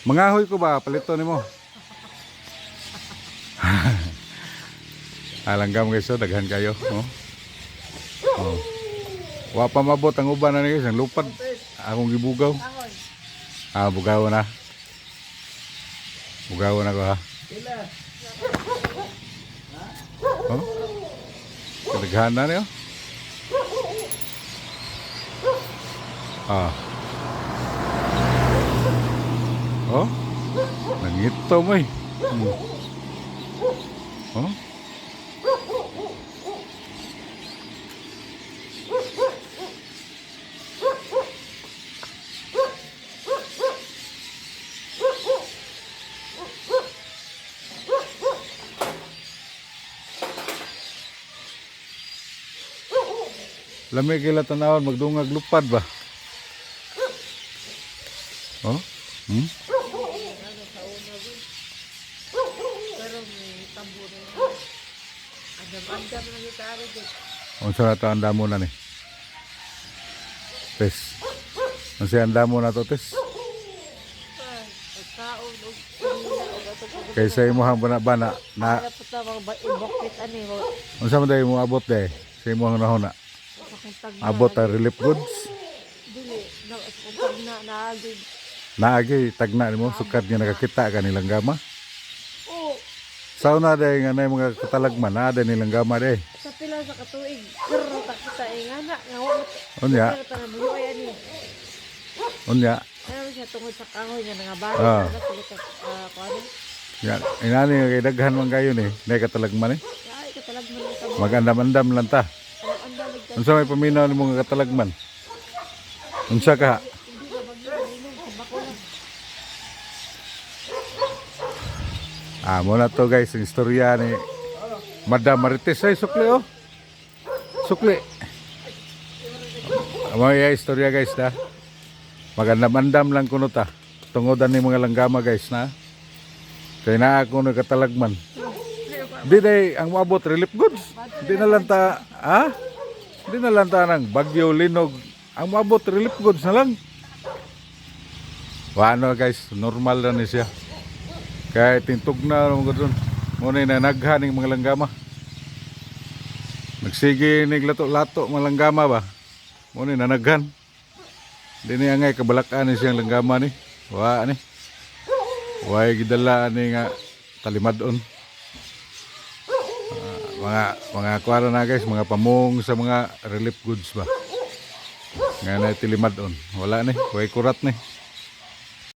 Mangahoy ko ba palito nimo? Alanggam guys, oh, daghan kayo, oh. Oh. Wa pa mabot ang uban na guys, ang lupad. Akong gibugaw. Ah, bugaw na. Bugaw na ko ha. Oh. Kadaghan na niyo. Ah. Oh. Nangito mo eh. Oh. Lami kila tanawon magdungag lupad ba? Oh? Hmm? Unsa na to ang damo na ni? Tes. Unsa ang damo na to, tes? Kaysa imong bana-bana na unsa man day mo abot day? Sa imong nahuna. Abot ang relief goods. Naagi tagna nimo sukat nga nakakita ka nilang gama. Sauna day nga nay mga katalagman na day nilang gama day. Sa pila sa katuig, pero takita nga wa Unya. Unya. ano siya tungod sa kahoy nga nga bahay Ah. na kuano. Yan, inani nga kay daghan man kayo ni, nay katalagman eh. Ay katalagman ng tabo. Magandam-andam lang ta. Ang dalig ka. Unsa may paminaw nimo nga katalagman? Unsa ka? Hindi ba bagyo sa bakula. Ah, muna to guys, ang istorya ni Madam Marites ay sukli oh. Sukli. Amo ya istorya guys da. Magandam-andam lang kuno ta. Tungodan ni mga langgama guys na. Kay naa ako nagkatalagman. Di day ang maabot relief goods. Di na lang ta, ha? Di na lang ta ng bagyo linog. Ang maabot relief goods na lang. Wano guys, normal na ni siya. Kaya tintog na mga doon. Muna na naghaning mga langgama. Nagsige niglato-lato mga langgama ba? Muna na naghan. Di niya ngay kabalakaan ni siyang langgama ni. Wa ni. Wa gidala ni nga talimadon. Mga kuwara na guys, mga pamong sa mga relief goods ba. Nga na tilimadon. Wala ni, way kurat ni.